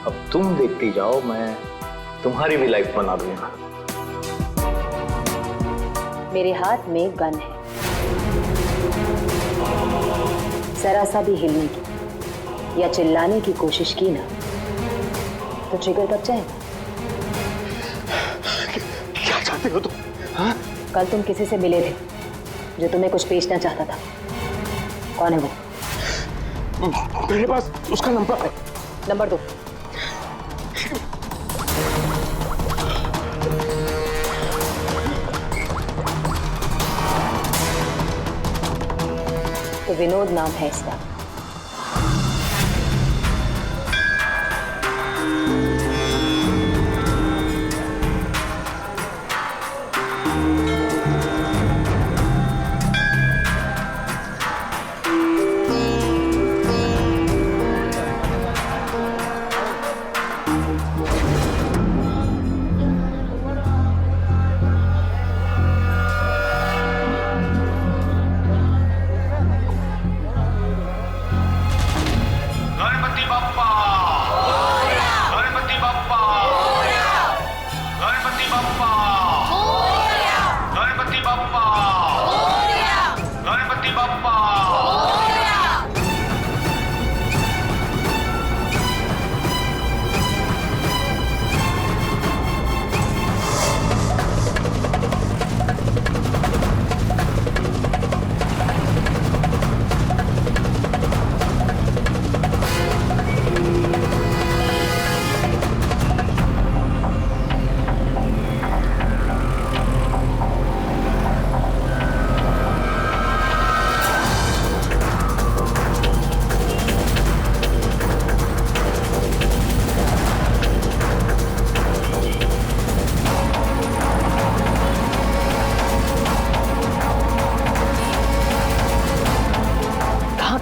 अब तुम देखती जाओ, मैं तुम्हारी भी लाइफ बना दूंगा। मेरे हाथ में गन है, जरा सा भी हिलने की या चिल्लाने की कोशिश की ना तो ट्रिगर दब जाएगा। क्या चाहते हो तुम? हाँ? कल तुम किसी से मिले थे जो तुम्हें कुछ बेचना चाहता था। कौन है वो? मेरे पास उसका नंबर है। नंबर दो। तो विनोद नाम है इसका।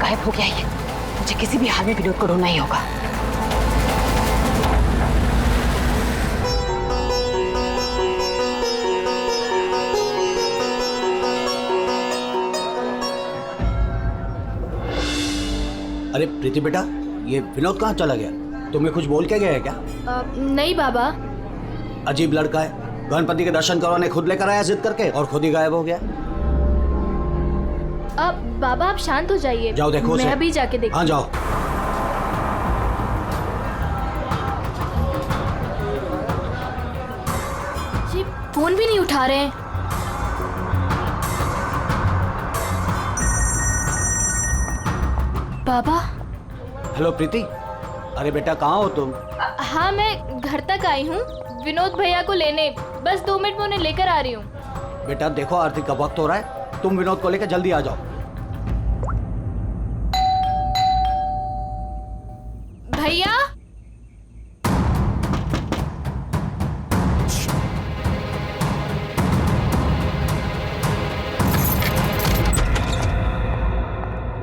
गायब हो गया ये। मुझे किसी भी हाल में विनोद को ढूंढना ही होगा। अरे प्रीति बेटा, ये विनोद कहाँ चला गया? तुम्हें कुछ बोल के गया है क्या? नहीं बाबा। अजीब लड़का है, गणपति के दर्शन करवाने खुद लेकर आया जिद करके और खुद ही गायब हो गया। अब बाबा आप शांत हो जाइए। जाओ देखो मैं अभी जाके देखती। हाँ जाओ। जी फोन भी नहीं उठा रहे हैं। बाबा। हेलो प्रीति, अरे बेटा कहाँ हो तुम? हाँ मैं घर तक आई हूँ विनोद भैया को लेने। बस 2 मिनट में उन्हें लेकर आ रही हूँ। बेटा देखो आरती का वक्त हो रहा है, तुम विनोद को लेकर जल्दी आ जाओ। भैया।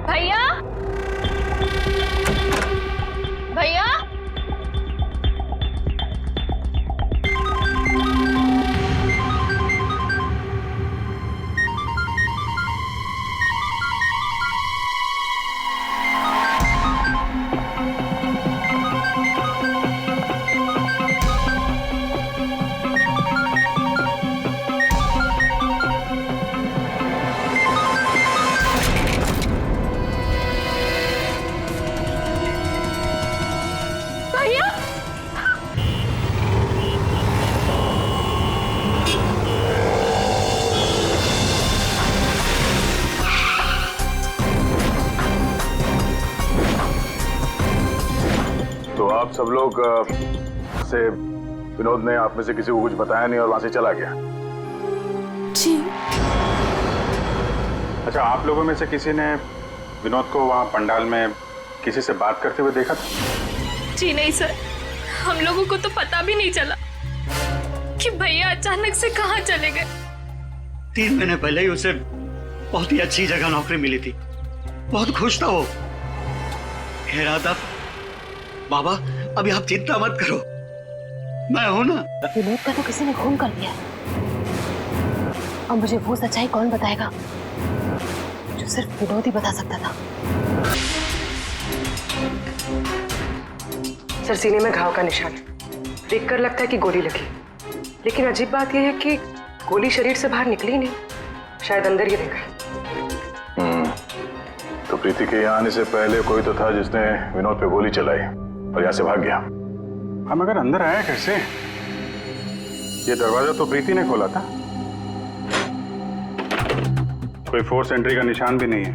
भैया। भैया। तो आप सब लोग से विनोद ने आप में से किसी को कुछ बताया नहीं और वहां से चला गया? जी। अच्छा, आप लोगों में से किसी ने विनोद को वहां पंडाल में किसी से बात करते हुए देखा था? जी नहीं सर, हम लोगों को तो पता भी नहीं चला कि भैया अचानक से कहाँ चले गए। 3 महीने पहले ही उसे बहुत ही अच्छी जगह नौकरी मिली थी, बहुत खुश था वो। कह रहा था बाबा अभी आप चिंता मत करो, मैं हूं ना। विनोद का तो किसी ने खून कर दिया। अब मुझे वो सच्चाई कौन बताएगा जो सिर्फ विनोद ही बता सकता था। सर सीने में घाव का निशान है। देखकर लगता है कि गोली लगी, लेकिन अजीब बात यह है कि गोली शरीर से बाहर निकली नहीं, शायद अंदर ही रह गई। तो प्रीति के यहाँ आने से पहले कोई तो था जिसने विनोद पे गोली चलाई और यहाँ से भाग गया। हम अगर अंदर आया कैसे? ये दरवाजा तो प्रीति ने खोला था। कोई फोर्स एंट्री का निशान भी नहीं है।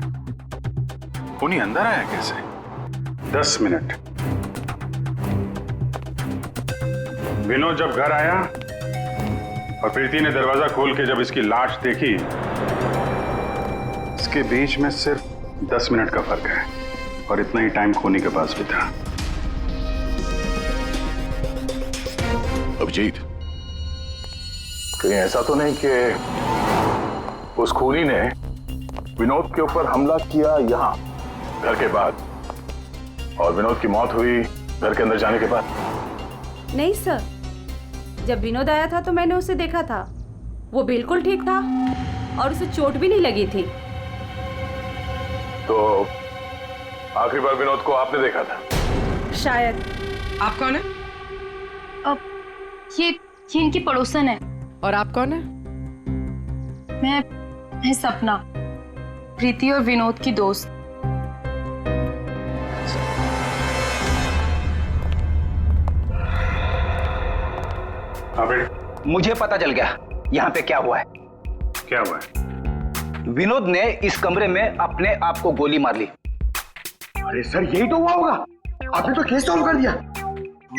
उन्हीं अंदर आया कैसे? 10 मिनट। विनोद जब घर आया और प्रीति ने दरवाजा खोल के जब इसकी लाश देखी, इसके बीच में सिर्फ 10 मिनट का फर्क है और इतना ही टाइम खोनी के पास भी था। अभिजीत, कहीं ऐसा तो नहीं कि उस खूनी ने विनोद के ऊपर हमला किया यहाँ घर के बाद और विनोद की मौत हुई घर के अंदर जाने के बाद? नहीं सर, जब विनोद आया था तो मैंने उसे देखा था। वो बिल्कुल ठीक था और उसे चोट भी नहीं लगी थी। तो आखिरी बार विनोद को आपने देखा था? शायद। आप कौन है? अब ये इनकी पड़ोसन है। और आप कौन है? मैं सपना, प्रीति और विनोद की दोस्त। मुझे पता चल गया यहाँ पे क्या हुआ है। क्या हुआ है? विनोद ने इस कमरे में अपने आप को गोली मार ली। अरे सर, यही तो हुआ होगा। आपने तो केस सॉल्व कर दिया।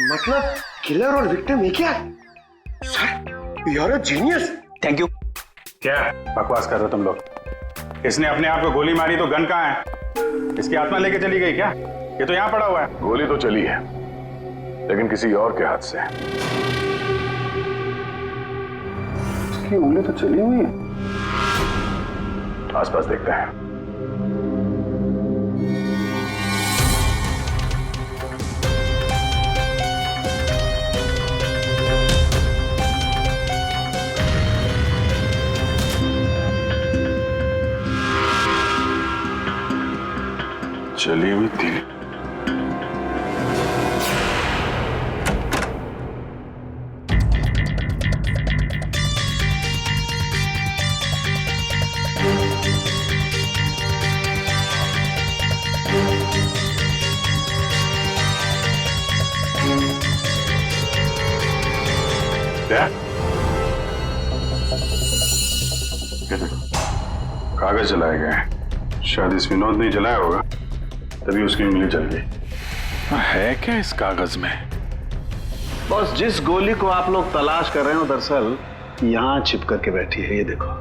मतलब किलर और विक्टिम एक ही है। Sir, you are a genius. Thank you. क्या बकवास कर रहे हो तुम लोग? इसने अपने आप को गोली मारी तो गन कहाँ है? इसकी आत्मा लेके चली गई क्या? ये तो यहाँ पड़ा हुआ है। गोली तो चली है, लेकिन किसी और के हाथ से। इसकी उंगली तो चली हुई है। आसपास देखते हैं। चली हुई थी। क्या? कागज जलाए गए। शायद इस विनोद ने जलाया होगा, तभी उसकी उंगली जल गई। है क्या इस कागज में? बॉस, जिस गोली को आप लोग तलाश कर रहे हो दरअसल यहाँ छिप करके बैठी है। ये देखो,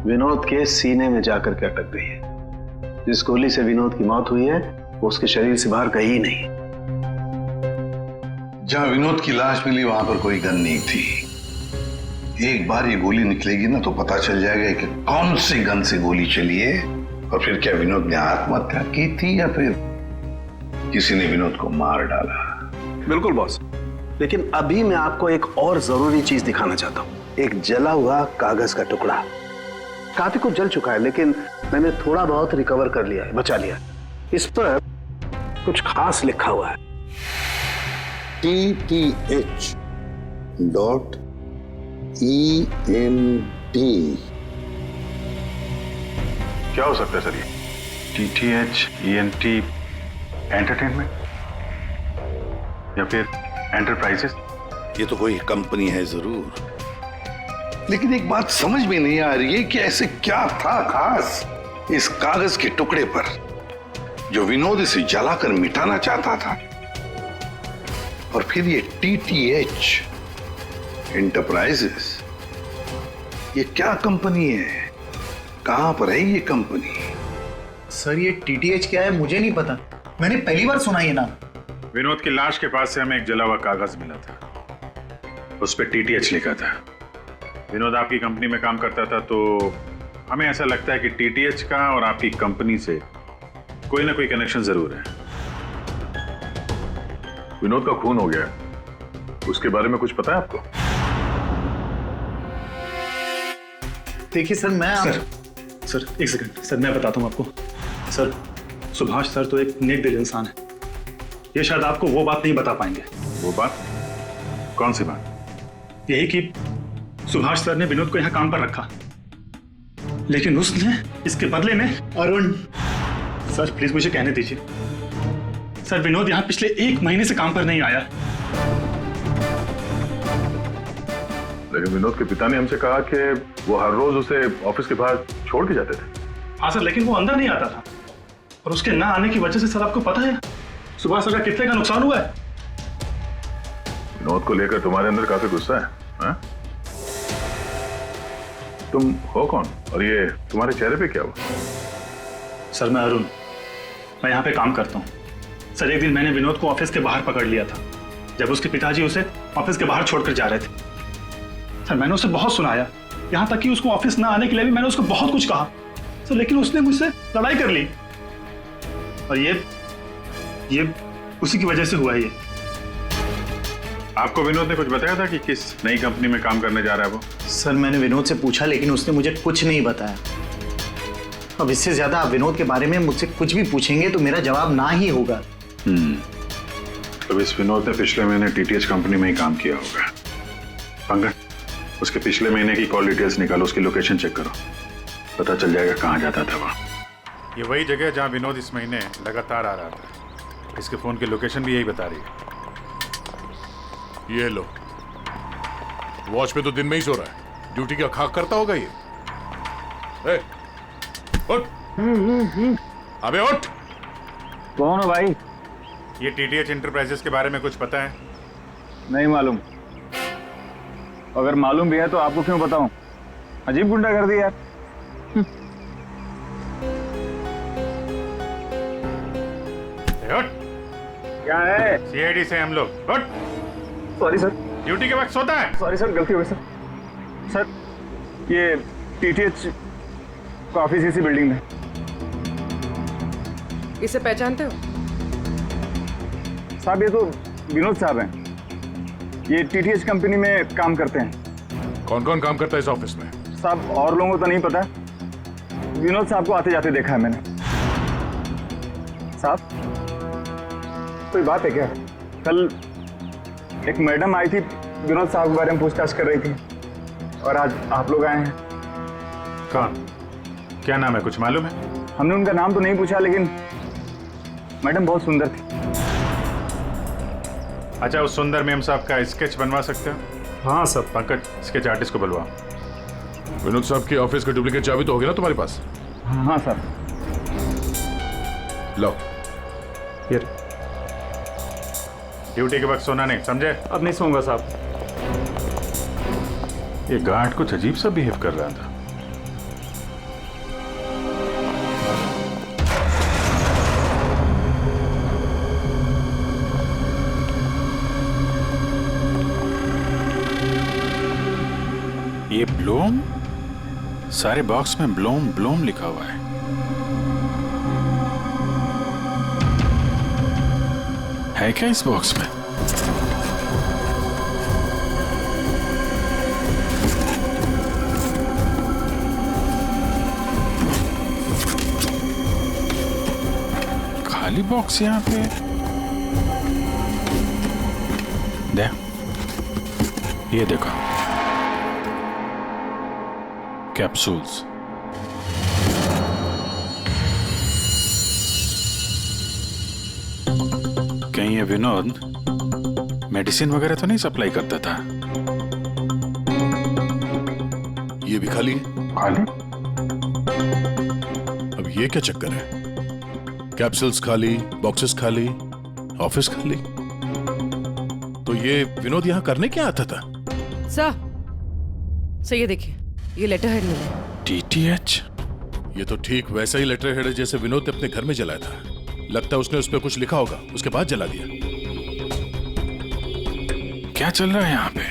विनोद के सीने में जाकर के अटक गई है। जिस गोली से विनोद की मौत हुई है वो उसके शरीर से बाहर कहीं नहीं। जहां विनोद की लाश मिली वहां पर कोई गन नहीं थी। एक बार ये गोली निकलेगी ना तो पता चल जाएगा कि कौन सी गन से गोली चली है और फिर क्या विनोद ने आत्महत्या की थी या फिर किसी ने विनोद को मार डाला। बिल्कुल बॉस, लेकिन अभी मैं आपको एक और जरूरी चीज दिखाना चाहता हूँ। एक जला हुआ कागज का टुकड़ा। काफी कुछ जल चुका है लेकिन मैंने थोड़ा बहुत रिकवर कर लिया है, बचा लिया। इस पर कुछ खास लिखा हुआ है। TTH.ENT। क्या हो सकता है सर ये? TTH.ENT एंटरटेनमेंट या फिर एंटरप्राइजेस? ये तो कोई कंपनी है जरूर, लेकिन एक बात समझ में नहीं आ रही है कि ऐसे क्या था खास इस कागज के टुकड़े पर जो विनोद इसे जलाकर मिटाना चाहता था। और फिर ये TTH एंटरप्राइजेस, ये क्या कंपनी है? कहां पर है ये कंपनी? सर, ये TTH क्या है मुझे नहीं पता, मैंने पहली बार सुना ये नाम। विनोद की लाश के पास से हमें एक जला हुआ कागज मिला था, उस पर TTH लिखा था। विनोद आपकी कंपनी में काम करता था तो हमें ऐसा लगता है कि TTH का और आपकी कंपनी से कोई ना कोई कनेक्शन जरूर है। विनोद का खून हो गया, उसके बारे में कुछ पता है आपको? देखिए सर, मैं सर एक सेकंड सर, मैं बताता हूँ आपको। सर, सुभाष सर तो एक नेक दिल इंसान है। ये शायद आपको वो बात नहीं बता पाएंगे। वो बात? कौन सी बात? यही कि सुभाष सर ने विनोद को यहाँ काम पर रखा, लेकिन उसने इसके बदले में अरुण। सर प्लीज मुझे कहने दीजिए। सर विनोद यहाँ पिछले 1 महीने से काम पर नहीं आया। लेकिन विनोद के पिता ने हमसे कहा कि वो हर रोज उसे ऑफिस के बाहर छोड़ के जाते थे। हाँ सर, लेकिन वो अंदर नहीं आता था, और उसके ना आने की वजह से सर आपको पता है सुभाष सर का कितने का नुकसान हुआ है। विनोद को लेकर तुम्हारे अंदर काफी गुस्सा है, हाँ? तुम हो कौन और ये तुम्हारे चेहरे पे क्या हुआ? सर मैं अरुण, मैं यहाँ पे काम करता हूँ। सर एक दिन मैंने विनोद को ऑफिस के बाहर पकड़ लिया था, जब उसके पिताजी उसे ऑफिस के बाहर छोड़कर जा रहे थे। सर मैंने उसे बहुत सुनाया, यहाँ तक कि उसको ऑफिस ना आने के लिए भी मैंने उसको बहुत कुछ कहा सर, लेकिन उसने मुझसे लड़ाई कर ली, और ये उसी की वजह से हुआ है। ये आपको विनोद ने कुछ बताया था कि किस नई कंपनी में काम करने जा रहा है वो? सर मैंने विनोद से पूछा, लेकिन उसने मुझे कुछ नहीं बताया। अब इससे ज्यादा आप विनोद के बारे में मुझसे कुछ भी पूछेंगे तो मेरा जवाब ना ही होगा। तो इस विनोद ने पिछले महीने टीटीएच कंपनी में ही काम किया होगा। पंकज, उसके पिछले महीने की कॉल डिटेल्स निकालो, उसकी लोकेशन चेक करो, पता चल जाएगा कहाँ जाता था वहाँ। ये वही जगह जहाँ विनोद इस महीने लगातार आ रहा था। इसके फोन की लोकेशन भी यही बता रही है। ये लो, वॉच पे तो दिन में ही सो रहा है, ड्यूटी का खाक करता होगा ये। ए, उठ। अबे उठ। कौन हो भाई? ये टीटीएच इंटरप्राइजेस के बारे में कुछ पता है? नहीं मालूम। अगर मालूम भी है तो आपको क्यों बताऊं? अजीब गुंडागर्दी यार। उठ। क्या है? सीआईडी से हम लोग। उठ। Sorry sir. ड्यूटी के वक्त सोता है? सॉरी सर, गलती हो गई सर। सर ये टीटीएच का ऑफिस इसी बिल्डिंग में। इसे पहचानते हो? साहब ये तो विनोद साहब हैं, ये टीटीएच कंपनी में काम करते हैं। कौन कौन काम करता है इस ऑफिस में? साहब और लोगों को तो नहीं पता, विनोद साहब को आते जाते देखा है मैंने। साहब कोई बात है क्या? कल एक मैडम आई थी, विनोद साहब के बारे में पूछताछ कर रही थी, और आज आप लोग आए हैं। कौन? क्या नाम है, कुछ मालूम है? हमने उनका नाम तो नहीं पूछा, लेकिन मैडम बहुत सुंदर थी। अच्छा, उस सुंदर मैम साहब का स्केच बनवा सकते हो? हाँ सर। पंकज, स्केच आर्टिस्ट को बुलवाओ। विनोद साहब की ऑफिस की डुप्लीकेट चाबी तो होगी ना तुम्हारे पास? हाँ सर। लो। ड्यूटी के वक्त सोना नहीं, समझे? अब नहीं सोऊंगा साहब। ये गार्ड कुछ अजीब सा बिहेव कर रहा था। ये ब्लूम, सारे बॉक्स में ब्लूम ब्लूम लिखा हुआ है। है क्या इस बॉक्स में? खाली बॉक्स यहाँ पे। दे, ये देखो, कैप्सूल्स। कहीं ये विनोद मेडिसिन वगैरह तो नहीं सप्लाई करता था? ये भी खाली है। खाली? अब ये क्या चक्कर है? कैप्सूल्स खाली, बॉक्सेस खाली, ऑफिस खाली। तो ये विनोद यहाँ करने क्या आता था? सर ये देखिए, ये लेटर हेड मिला। टीटीएच? ये तो ठीक वैसा ही लेटर हेड है जैसे विनोद ने अपने घर में जलाया था। लगता है उसने उस पर कुछ लिखा होगा, उसके बाद जला दिया। क्या चल रहा है यहाँ पे?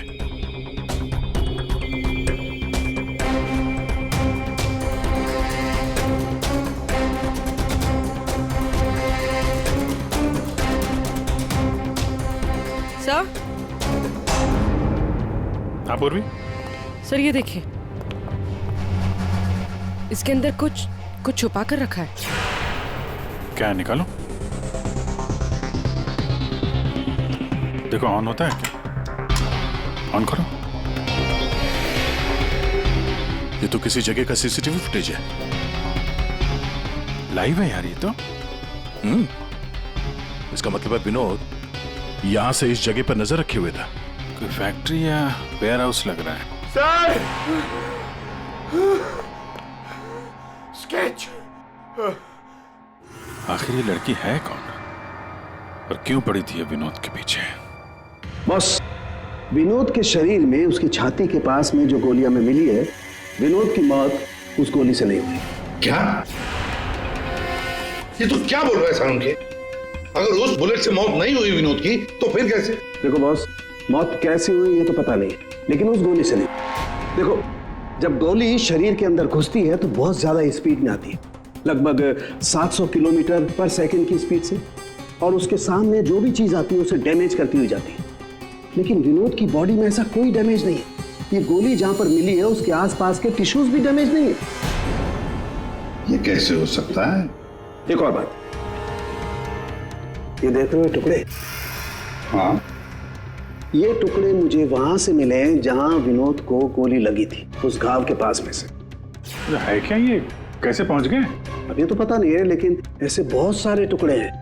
सर? हाँ पूर्वी? सर ये देखिए, इसके अंदर कुछ छुपा कर रखा है। क्या, निकालो। देखो ऑन होता है क्या? ऑन करो। ये तो किसी जगह का सीसीटीवी फुटेज है, लाइव है यार ये तो। इसका मतलब है विनोद यहां से इस जगह पर नजर रखे हुए था। कोई फैक्ट्री या वेयर हाउस लग रहा है। Sir sketch. आखिर ये लड़की है कौन और क्यों पड़ी थी ये विनोद के पीछे? बॉस, विनोद के शरीर में उसकी छाती के पास में जो गोलियां में मिली है, विनोद की मौत उस गोली से नहीं हुई। क्या? ये तो क्या बोल रहा है सारुण के? अगर उस बुलेट से मौत नहीं हुई विनोद की तो फिर कैसे? देखो बॉस, मौत कैसे हुई ये तो पता नहीं, लेकिन उस गोली से नहीं। देखो, जब गोली शरीर के अंदर घुसती है तो बहुत ज्यादा स्पीड में आती है, लगभग 700 किलोमीटर पर सेकंड की स्पीड से, और उसके सामने जो भी चीज आती है उसे डैमेज करती हुई जाती है। लेकिन विनोद की बॉडी में ऐसा कोई डैमेज नहीं है। ये गोली जहां पर मिली है उसके आसपास के टिश्यूज भी डैमेज नहीं है। ये कैसे हो सकता है? एक और बात, ये देख रहे हो टुकड़े? हाँ, ये टुकड़े मुझे वहां से मिले जहां विनोद को गोली लगी थी, उस घाव के पास में से। है क्या ये? कैसे पहुंच गए? अब ये तो पता नहीं है, लेकिन ऐसे बहुत सारे टुकड़े हैं।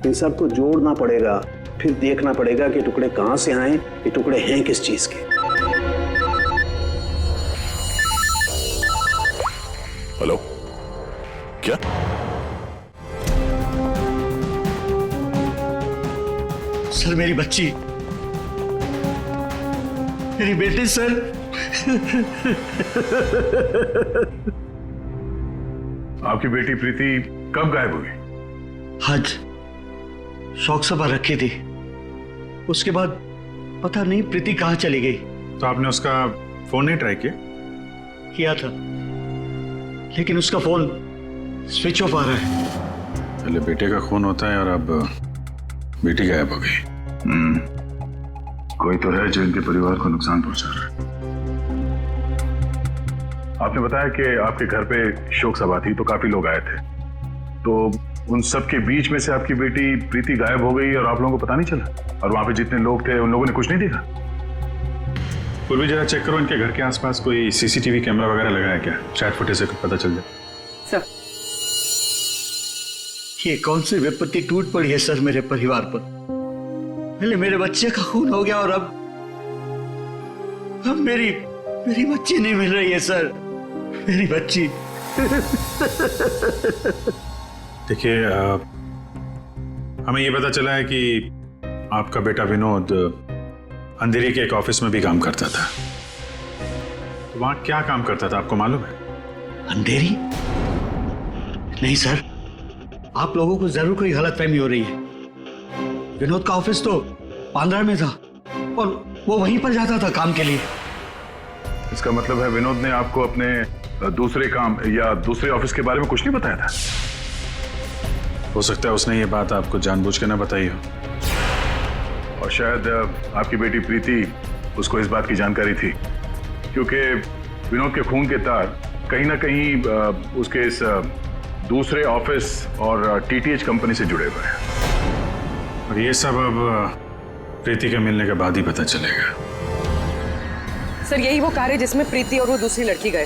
इन सबको जोड़ना पड़ेगा, फिर देखना पड़ेगा कि टुकड़े कहां से आए, ये टुकड़े हैं किस चीज के। हेलो, क्या? सर मेरी बच्ची, मेरी बेटी सर। आपकी बेटी प्रीति कब गायब हुई? आज शौक सभा रखी थी, उसके बाद पता नहीं प्रीति कहां चली गई। तो आपने उसका फोन नहीं ट्राई किया? किया था, लेकिन उसका फोन स्विच ऑफ आ रहा है। पहले बेटे का खून होता है और अब बेटी गायब हो गई। कोई तो है जो इनके परिवार को नुकसान पहुंचा रहा है। आपने बताया कि आपके घर पे शोक सभा थी तो काफी लोग आए थे, तो उन सब के बीच में से आपकी बेटी प्रीति गायब हो गई और आप लोगों को पता नहीं चला? और वहां पे जितने लोग थे उन लोगों ने कुछ नहीं देखा? पूर्वी जरा चेक करो, इनके घर के आसपास कोई सीसीटीवी कैमरा वगैरह लगा है क्या? शायद फुटेज से पता चल जाए। सर, ये कौन सी विपत्ति टूट पड़ी है सर मेरे परिवार पर? पहले मेरे बच्चे का खून हो गया और अब मेरी बच्ची नहीं मिल रही है सर, मेरी बच्ची। देखिए, हमें ये पता चला है कि आपका बेटा विनोद अंधेरी के एक ऑफिस में भी काम करता था। तो वहां क्या काम करता था आपको मालूम है? अंधेरी? नहीं सर, आप लोगों को जरूर कोई गलतफहमी हो रही है। विनोद का ऑफिस तो बांद्रा में था और वो वहीं पर जाता था काम के लिए। इसका मतलब है विनोद ने आपको अपने दूसरे काम या दूसरे ऑफिस के बारे में कुछ नहीं बताया था? हो सकता है उसने ये बात आपको जानबूझ के ना बताई हो, और शायद आपकी बेटी प्रीति उसको इस बात की जानकारी थी, क्योंकि विनोद के खून के तार कहीं ना कहीं उसके इस दूसरे ऑफिस और टीटीएच कंपनी से जुड़े हुए हैं। और ये सब अब प्रीति के मिलने के बाद ही पता चलेगा। सर, यही वो कार है जिसमें प्रीति और वो दूसरी लड़की गए।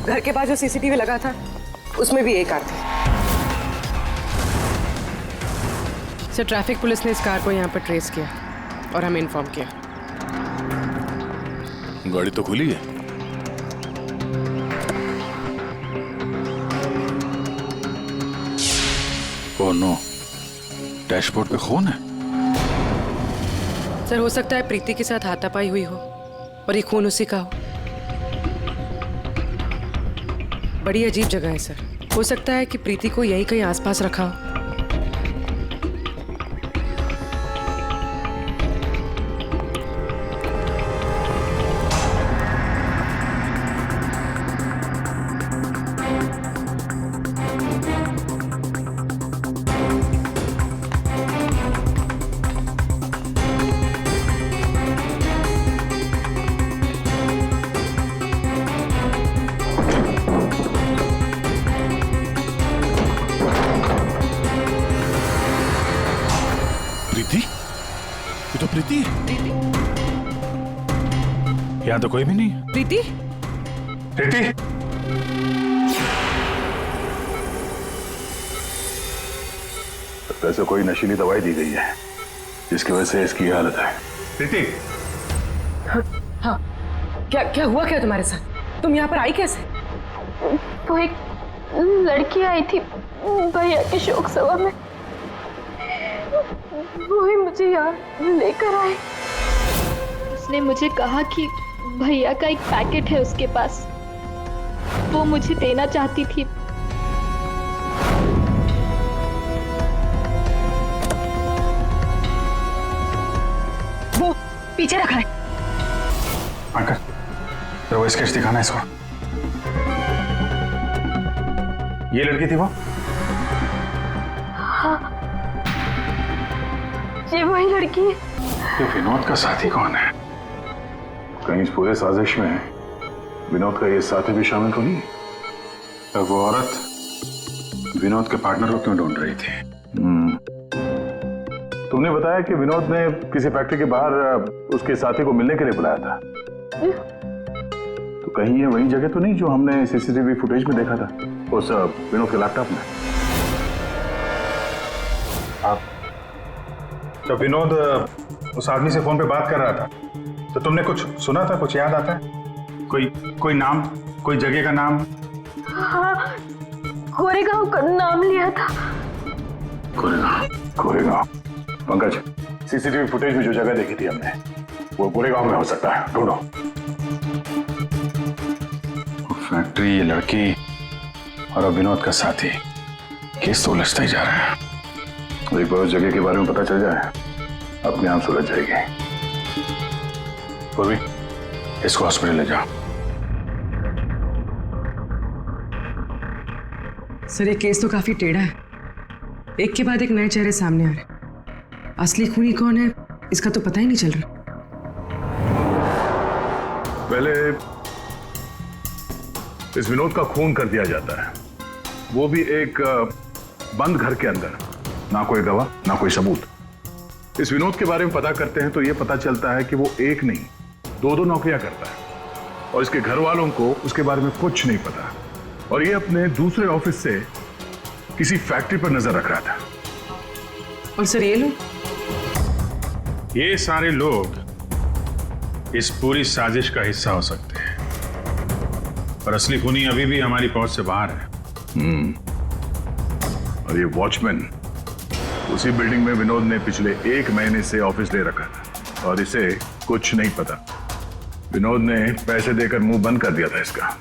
घर के पास जो सीसीटीवी लगा था उसमें भी एक कार थी। सर, ट्रैफिक पुलिस ने इस कार को यहाँ पर ट्रेस किया और हमें इन्फॉर्म किया। गाड़ी तो खुली है। ओह नो, डैशबोर्ड पे खून है। सर, हो सकता है प्रीति के साथ हाथापाई हुई हो और ये खून उसी का हो। बड़ी अजीब जगह है सर, हो सकता है कि प्रीति को यहीं कहीं आसपास रखा हो। प्रीति? यहाँ तो कोई भी नहीं है। प्रीति? प्रीति? वैसे कोई नशीली दवाई दी गई है जिसकी वजह से इसकी हालत है। प्रीति? हाँ, क्या हुआ क्या तुम्हारे साथ? तुम यहाँ पर आई कैसे? वो एक लड़की आई थी भैया के शोक सभा में, वो ही मुझे यहाँ लेकर आई। उसने मुझे कहा कि भैया का एक पैकेट है उसके पास, वो मुझे देना चाहती थी। वो पीछे रखा है। अंकल, जरा वो स्केच दिखाना इसको। ये लड़की थी वो? हाँ, ये वही लड़की है। ये विनोद का साथी कौन है? कहीं इस पूरे साजिश में विनोद का ये साथी भी शामिल तो नहीं? तो वो औरत विनोद के पार्टनर को क्यों ढूंढ रही थी? तुमने बताया कि विनोद ने किसी फैक्ट्री के बाहर उसके साथी को मिलने के लिए बुलाया था। तो कहीं ये वही जगह तो नहीं जो हमने सीसीटीवी फुटेज में देखा था उस विनोद के लैपटॉप में? आप तो विनोद उस आदमी से फोन पे बात कर रहा था, तो तुमने कुछ सुना था? कुछ याद आता है? कोई नाम, कोई जगह का नाम? हाँ, कोरेगांव का नाम लिया था। कोरेगांव। पंकज, सीसीटीवी फुटेज में जो जगह देखी थी हमने, वो कोरेगांव में हो सकता है। ढूंढो। फैक्ट्री, ये लड़की और अब विनोद का साथी, केस तो उलझता ही जा रहा है। एक बार उस जगह के बारे में पता चल जाए, अपने आप सुलझ जाएगी। पूर्वी, इसको हॉस्पिटल ले जाओ। सर, ये केस तो काफी टेढ़ा है। एक के बाद एक नए चेहरे सामने आ रहे। असली खूनी कौन है इसका तो पता ही नहीं चल रहा। पहले इस विनोद का खून कर दिया जाता है, वो भी एक बंद घर के अंदर। ना कोई गवाह, ना कोई सबूत। इस विनोद के बारे में पता करते हैं तो यह पता चलता है कि वो एक नहीं, दो नौकरियां करता है और इसके घर वालों को उसके बारे में कुछ नहीं पता। और ये अपने दूसरे ऑफिस से किसी फैक्ट्री पर नजर रख रहा था। और सर, ये लोग? ये सारे लोग इस पूरी साजिश का हिस्सा हो सकते हैं, पर असली खूनी अभी भी हमारी पहुंच से बाहर है। और ये वॉचमैन उसी बिल्डिंग में विनोद ने पिछले 1 महीने से ऑफिस ले रखा था और इसे कुछ नहीं पता। विनोद ने पैसे देकर मुंह बंद कर दिया था इसका।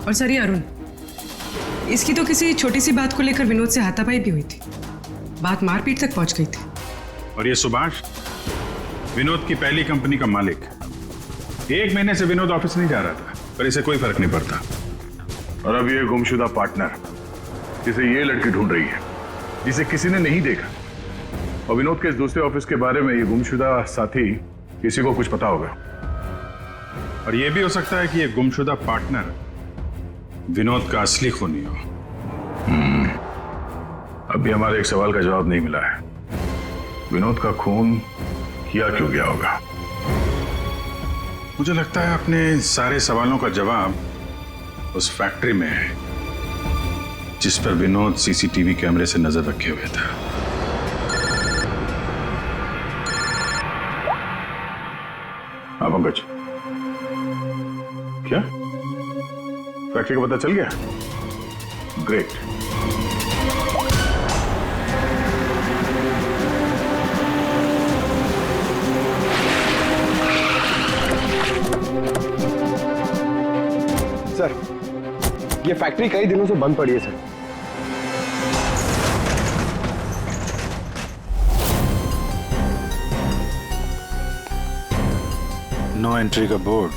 और सर, ये अरुण, इसकी तो किसी छोटी सी बात को लेकर विनोद से हाथापाई भी हुई थी। बात मारपीट तक पहुंच गई थी। और ये सुभाष, विनोद की पहली कंपनी का मालिक, 1 महीने से विनोद ऑफिस नहीं जा रहा था, पर इसे कोई फर्क नहीं पड़ता। और अब ये गुमशुदा पार्टनर जिसे ये लड़की ढूंढ रही है, जिसे किसी ने नहीं देखा, और विनोद के इस दूसरे ऑफिस के बारे में ये गुमशुदा साथी किसी को कुछ पता होगा। और यह भी हो सकता है कि यह गुमशुदा पार्टनर विनोद का असली खूनी हो। अभी हमारे एक सवाल का जवाब नहीं मिला है। विनोद का खून किया क्यों गया होगा? मुझे लगता है अपने सारे सवालों का जवाब उस फैक्ट्री में है जिस पर विनोद सीसीटीवी कैमरे से नजर रखे हुए था। हाँ पंकज, क्या फैक्ट्री का पता चल गया? ग्रेट। सर, ये फैक्ट्री कई दिनों से बंद पड़ी है सर। नो एंट्री का बोर्ड,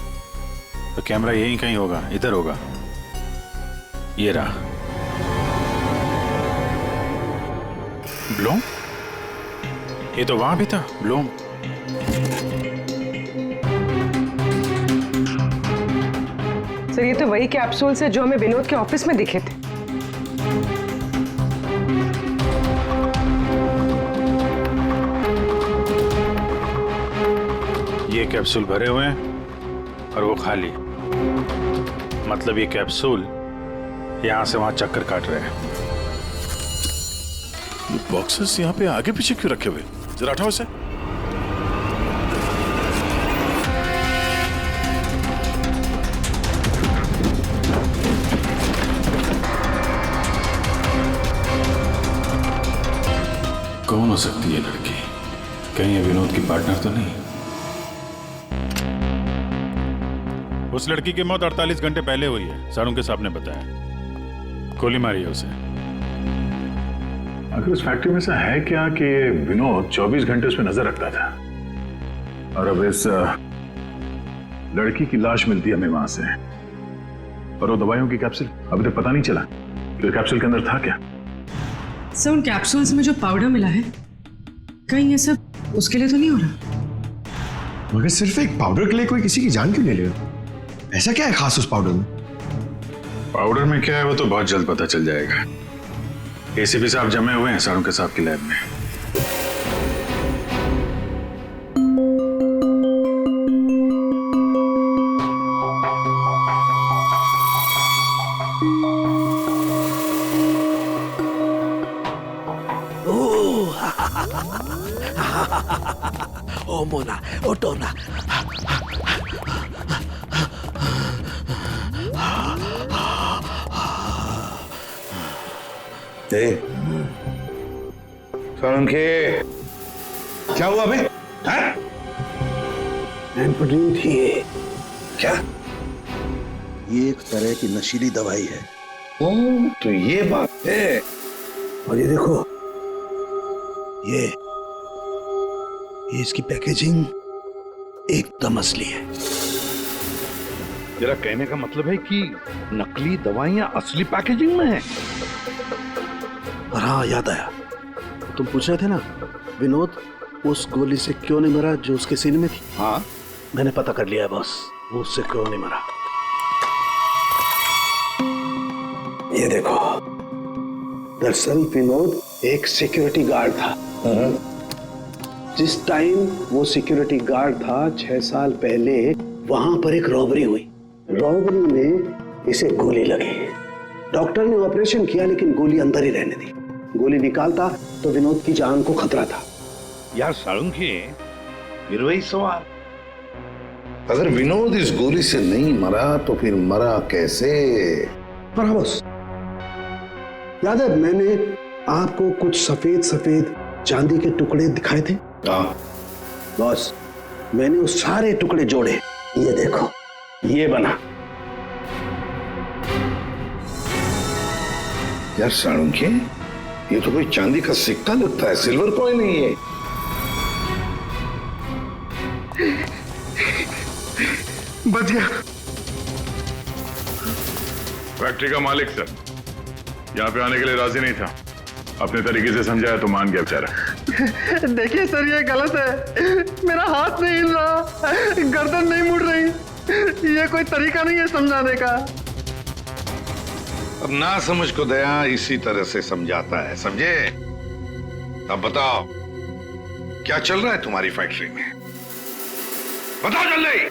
तो कैमरा यहीं कहीं होगा, इधर होगा। ये रहा। ब्लूम? ये तो वहां भी था, ब्लूम। सर, ये तो वही कैप्सूल्स है जो हमें विनोद के ऑफिस में दिखे थे। कैप्सूल भरे हुए हैं और वो खाली। मतलब ये कैप्सूल यहां से वहां चक्कर काट रहे हैं। बॉक्सेस यहाँ पे आगे पीछे क्यों रखे हुए? जरा हटाओ इसे। कौन हो सकती है लड़की? कहीं ये विनोद की पार्टनर तो नहीं? उस लड़की की मौत 48 घंटे पहले हुई है, सारुण के साहब ने बताया। गोली मारी है उसे। आखिर उस फैक्ट्री में से है क्या कि विनोद 24 घंटे उस पर नजर रखता था, और अब इस लड़की की लाश मिलती है हमें वहां से, और वो दवाइयों की कैप्सूल अभी तक पता नहीं चला कि कैप्सूल के अंदर था क्या। सर उन कैप्सूल्स में जो पाउडर मिला है, कहीं ये सब उसके लिए तो नहीं हो रहा? मगर सिर्फ एक पाउडर के लिए कोई किसी की जान क्यों ले ले? ऐसा क्या है खास उस पाउडर में? पाउडर में क्या है वो तो बहुत जल्द पता चल जाएगा। एसीपी साहब जमे हुए हैं सारुण के साहब की लैब में। ओ मोना, ओ टोना। सारुण के क्या हुआ बे? एम्फेटामिन थी ये। क्या? ये एक तरह की नशीली दवाई है। ओ, तो ये बात है। और ये देखो, ये इसकी पैकेजिंग एकदम असली है। तेरा कहने का मतलब है कि नकली दवाइयां असली पैकेजिंग में हैं? और हाँ, याद आया, तुम पूछ रहे थे ना विनोद उस गोली से क्यों नहीं मरा जो उसके सीने में थी। हाँ, मैंने पता कर लिया है बॉस, वो उससे क्यों नहीं मरा। ये देखो, दरअसल विनोद एक सिक्योरिटी गार्ड था। जिस टाइम वो सिक्योरिटी गार्ड था 6 साल पहले वहां पर एक रॉबरी हुई। रॉबरी में इसे गोली लगी। डॉक्टर ने ऑपरेशन किया लेकिन गोली अंदर ही रहने दी। गोली निकालता तो विनोद की जान को खतरा था। यार सारुण के फिर वही सवाल, अगर विनोद इस गोली से नहीं मरा तो फिर मरा कैसे? पर हाँ बॉस, याद है मैंने आपको कुछ सफेद सफेद चांदी के टुकड़े दिखाए थे? हाँ बॉस, मैंने वो सारे टुकड़े जोड़े। ये देखो, ये बना। यार सारुण के, ये तो कोई चांदी का सिक्का लगता है, सिल्वर कॉइन नहीं है। बच गया। फैक्ट्री का मालिक सर यहाँ पे आने के लिए राजी नहीं था। अपने तरीके से समझाया तो मान गया बेचारा। देखिए सर, ये गलत है। मेरा हाथ नहीं हिल रहा, गर्दन नहीं मुड़ रही। ये कोई तरीका नहीं है समझाने का। अब ना समझ को दया इसी तरह से समझाता है, समझे? अब बताओ क्या चल रहा है तुम्हारी फैक्ट्री में? बताओ जल्दी।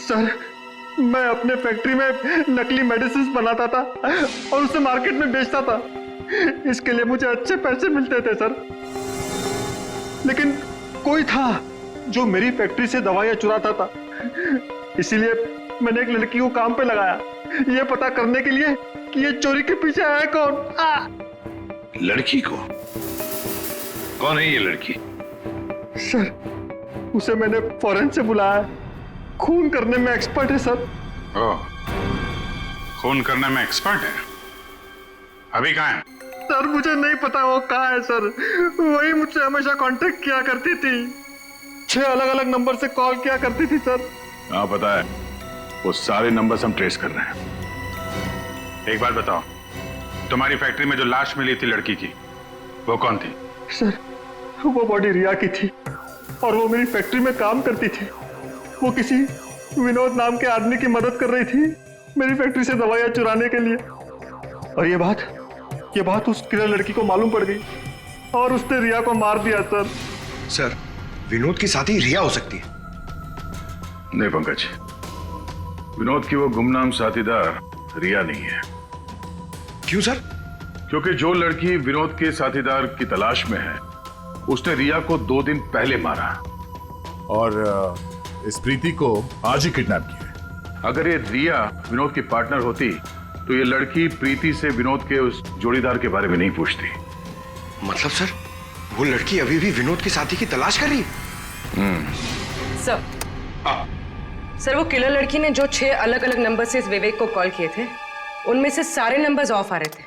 सर, मैं अपने फैक्ट्री में नकली मेडिसिन बनाता था और उसे मार्केट में बेचता था। इसके लिए मुझे अच्छे पैसे मिलते थे सर। लेकिन कोई था जो मेरी फैक्ट्री से दवाइयां चुराता था। इसीलिए मैंने एक लड़की को काम पे लगाया, ये पता करने के लिए कि ये चोरी के पीछे है कौन। लड़की को? कौन है ये लड़की? सर, उसे मैंने फॉरेन से बुलाया। खून करने में एक्सपर्ट है सर। ओह, खून करने में एक्सपर्ट है? अभी कहाँ है? सर, मुझे नहीं पता वो कहाँ है सर। वही मुझसे हमेशा कांटेक्ट किया करती थी। 6 अलग अलग नंबर से कॉल किया करती थी सर। हाँ पता है, वो सारे नंबर्स हम ट्रेस कर रहे हैं। एक बात बताओ, तुम्हारी फैक्ट्री में जो लाश मिली थी लड़की की, वो कौन थी? सर, वो बॉडी रिया की थी और वो मेरी फैक्ट्री में काम करती थी। वो किसी विनोद नाम के आदमी की मदद कर रही थी मेरी फैक्ट्री से दवाइयां चुराने के लिए। और ये बात उस किलर लड़की को मालूम पड़ गई और उसने रिया को मार दिया सर। सर, विनोद की साथी रिया हो सकती है। नहीं पंकज, विनोद की वो गुमनाम साथीदार रिया नहीं है। क्यों सर? क्योंकि जो लड़की विनोद के साथीदार की तलाश में है उसने रिया को 2 दिन पहले मारा और इस प्रीति को आज ही किडनैप किया। अगर ये रिया विनोद की पार्टनर होती तो ये लड़की प्रीति से विनोद के उस जोड़ीदार के बारे में नहीं पूछती। मतलब सर, वो लड़की अभी भी विनोद के साथी की तलाश कर रही है? सर वो किलर लड़की ने जो 6 अलग अलग नंबर से इस विवेक को कॉल किए थे उनमें से सारे नंबर्स ऑफ आ रहे थे,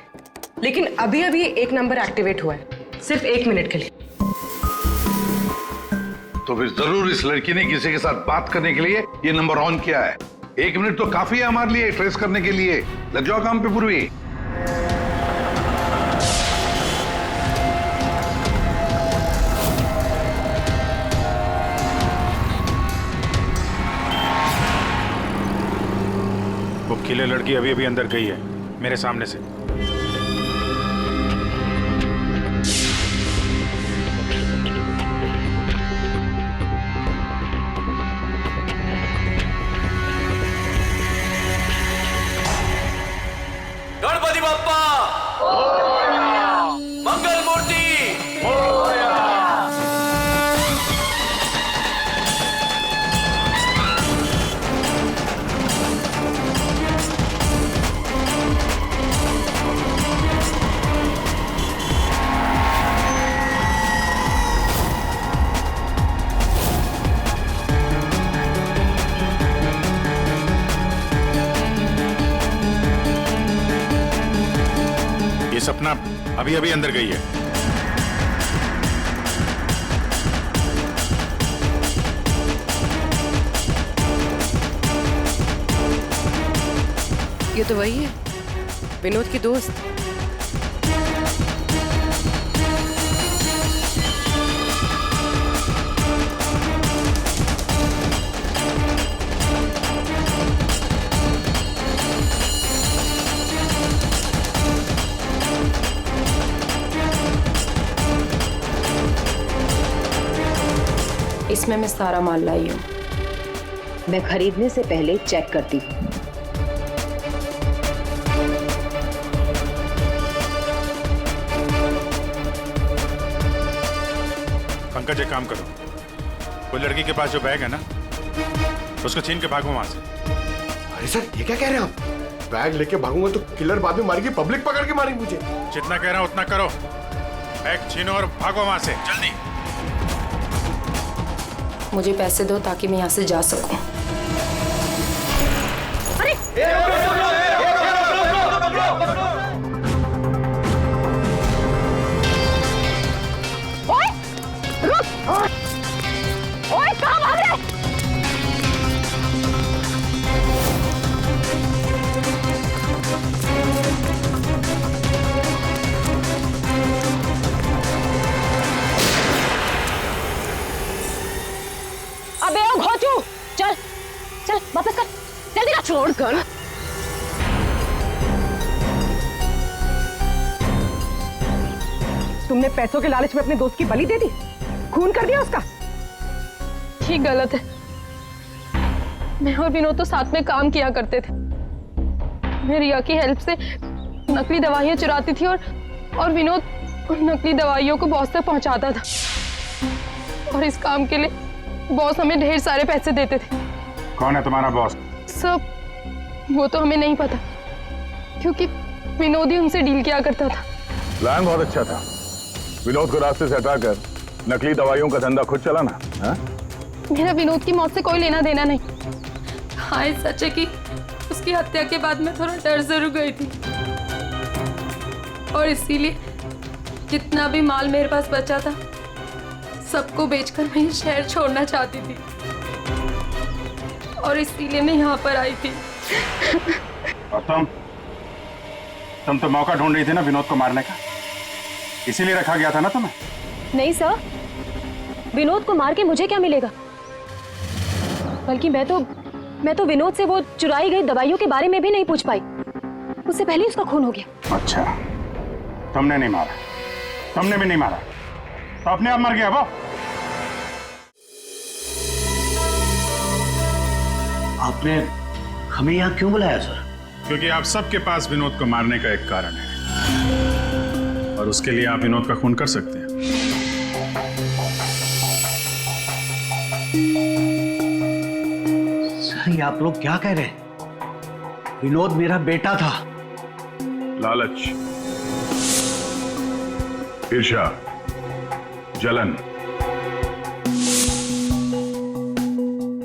लेकिन अभी अभी एक नंबर एक्टिवेट हुआ है, सिर्फ 1 मिनट के लिए। तो फिर जरूर इस लड़की ने किसी के साथ बात करने के लिए ये नंबर ऑन किया है। 1 मिनट तो काफी है हमारे लिए ट्रेस करने के लिए। लग जाओ काम पे पूर्वी। वो किले लड़की अभी अभी अंदर गई है मेरे सामने से। गणपति बप्पा मंगल मूर्ति ये सपना अभी अभी अंदर गई है। ये तो वही है, विनोद की दोस्त। इसमें मैं सारा माल लाई हूँ। मैं खरीदने से पहले चेक करती हूँ। पंकज एक काम करो, वो लड़की के पास जो बैग है ना उसको छीन के भागो वहां से। अरे सर, ये क्या कह रहे हैं आप? बैग लेके भागूंगा तो किलर बाद में मारेगी, पब्लिक पकड़ के मारेगी मुझे। जितना कह रहा हूं उतना करो, बैग छीनो और भागो वहां से जल्दी। मुझे पैसे दो ताकि मैं यहाँ से जा सकूं। ओए, रुक! ओए, कहाँ भाग रहे? अबे ओ घोचू, चल चल वापस कर, जल्दी कर। छोड़ कर। तुमने पैसों के लालच में अपने दोस्त की बलि दे दी, खून कर दिया उसका। ये गलत है। मैं और विनोद तो साथ में काम किया करते थे। मैं रिया की हेल्प से नकली दवाइयां चुराती थी और विनोद उन नकली दवाइयों को बॉस तक पहुंचाता था। और इस काम के लिए बॉस हमें ढेर सारे पैसे देते थे। कौन है तुम्हारा बॉस? सब वो तो हमें नहीं पता, क्योंकि विनोद ही उनसे डील किया करता था। प्लान बहुत अच्छा था, विनोद को रास्ते से हटाकर नकली दवाइयों का धंधा खुद चलाना। हाँ? मेरा विनोद की मौत से कोई लेना देना नहीं। हाँ, सच है कि उसकी हत्या के बाद मैं थोड़ा डर जरूर गई थी, और इसीलिए जितना भी माल मेरे पास बचा था सबको बेचकर मैं ये शहर छोड़ना चाहती थी, और इसीलिए मैं यहाँ पर आई थी। और तुम तो मौका ढूंढ रही थी ना विनोद को मारने का, इसीलिए रखा गया था ना तुम्हें? नहीं सर, विनोद को मार के मुझे क्या मिलेगा? बल्कि मैं तो विनोद से वो चुराई गई दवाइयों के बारे में भी नहीं पूछ पाई, उससे पहले उसका खून हो गया। अच्छा, तुमने नहीं मारा, तुमने भी नहीं मारा, तो अपने आप मर गया वो। आपने हमें यहाँ क्यों बुलाया सर? क्योंकि आप सबके पास विनोद को मारने का एक कारण है और उसके लिए आप विनोद का खून कर सकते हैं। सर ये आप लोग क्या कह रहे हैं? विनोद मेरा बेटा था। लालच, ईर्ष्या, जलन,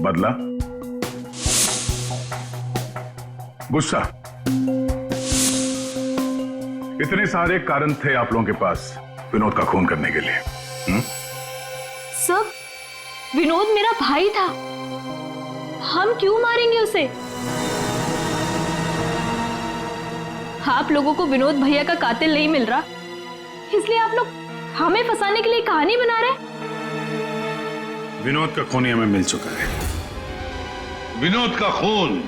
बदला, गुस्सा, इतने सारे कारण थे आप लोगों के पास विनोद का खून करने के लिए। सर, विनोद मेरा भाई था, हम क्यों मारेंगे उसे? आप लोगों को विनोद भैया का कातिल नहीं मिल रहा, इसलिए आप लोग हमें फंसाने के लिए कहानी बना रहे हैं। विनोद का खून हमें मिल चुका है। विनोद का खून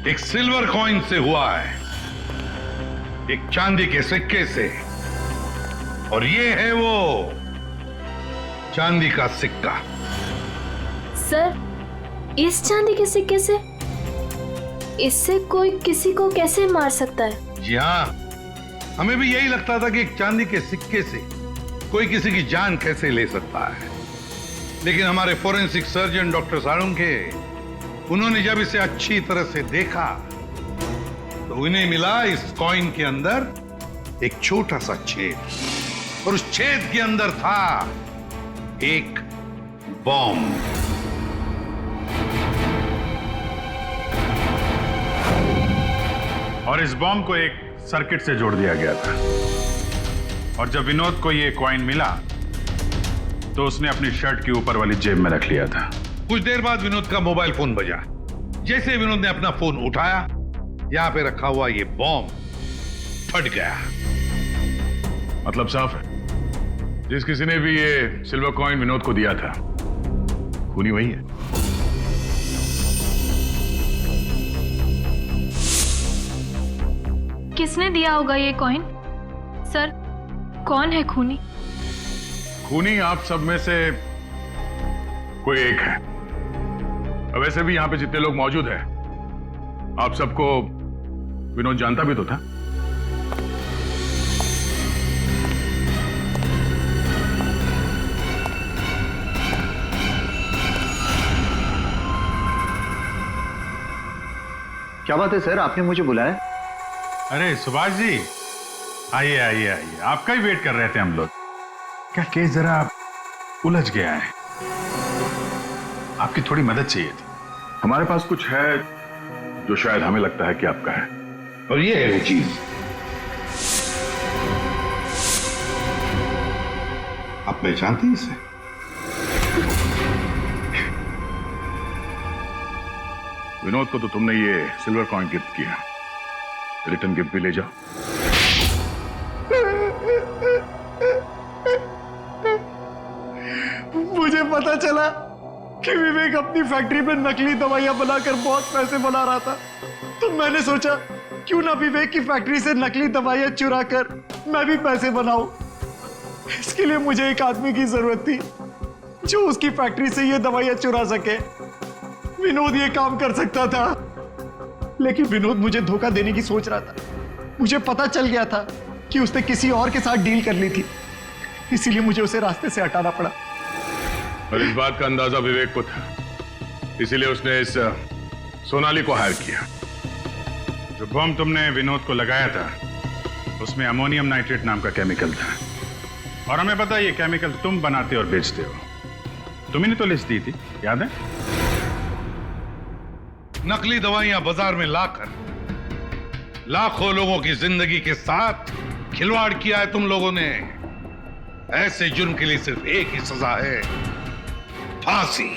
एक सिल्वर कॉइन से हुआ है, एक चांदी के सिक्के से, और ये है वो चांदी का सिक्का। सर, इस चांदी के सिक्के से? इससे कोई किसी को कैसे मार सकता है? जी हाँ, हमें भी यही लगता था कि एक चांदी के सिक्के से कोई किसी की जान कैसे ले सकता है, लेकिन हमारे फोरेंसिक सर्जन डॉक्टर साळुंखे, उन्होंने जब इसे अच्छी तरह से देखा तो उन्हें मिला इस कॉइन के अंदर एक छोटा सा छेद, और उस छेद के अंदर था एक बॉम्ब। और इस बॉम्ब को एक सर्किट से जोड़ दिया गया था, और जब विनोद को ये कॉइन मिला तो उसने अपनी शर्ट की ऊपर वाली जेब में रख लिया था। कुछ देर बाद विनोद का मोबाइल फोन बजा। जैसे विनोद ने अपना फोन उठाया, यहां पे रखा हुआ ये बॉम्ब फट गया। मतलब साफ है, जिस किसी ने भी ये सिल्वर कॉइन विनोद को दिया था, खूनी वही है। किसने दिया होगा ये कॉइन? सर, कौन है खूनी? खूनी आप सब में से कोई एक है। वैसे भी यहां पे जितने लोग मौजूद हैं, आप सबको विनोद जानता भी तो था। क्या बात है सर, आपने मुझे बुलाया? अरे सुभाष जी, आइए आइए आइए, आपका ही वेट कर रहे थे हम लोग। क्या केस जरा उलझ गया है, आपकी थोड़ी मदद चाहिए थी। हमारे पास कुछ है जो शायद हमें लगता है कि आपका है, और ये है वो चीज। आप पहचानते हैं इसे? विनोद को तो तुमने ये सिल्वर कॉइन गिफ्ट किया, रिटर्न गिफ्ट भी ले जाओ। मुझे पता चला कि विवेक अपनी फैक्ट्री में नकली दवाइयां बनाकर बहुत पैसे बना रहा था, तो मैंने सोचा क्यों ना विवेक की फैक्ट्री से नकली दवाइयां चुरा कर मैं भी पैसे बनाऊं। इसके लिए मुझे एक आदमी की जरूरत थी जो उसकी फैक्ट्री से ये दवाइयां चुरा सके। विनोद ये काम कर सकता था, लेकिन विनोद मुझे धोखा देने की सोच रहा था। मुझे पता चल गया था कि उसने किसी और के साथ डील कर ली थी, इसीलिए मुझे उसे रास्ते से हटाना पड़ा। और इस बात का अंदाजा विवेक को था, इसीलिए उसने इस सोनाली को हायर किया। जो बम तुमने विनोद को लगाया था, उसमें अमोनियम नाइट्रेट नाम का केमिकल था, और हमें पता है ये केमिकल तुम बनाते और बेचते हो। तुम्ही ने तो लिस्ट दी थी, याद है? नकली दवाइयां बाजार में लाकर लाखों लोगों की जिंदगी के साथ खिलवाड़ किया है तुम लोगों ने। ऐसे जुर्म के लिए सिर्फ एक ही सजा है, फांसी।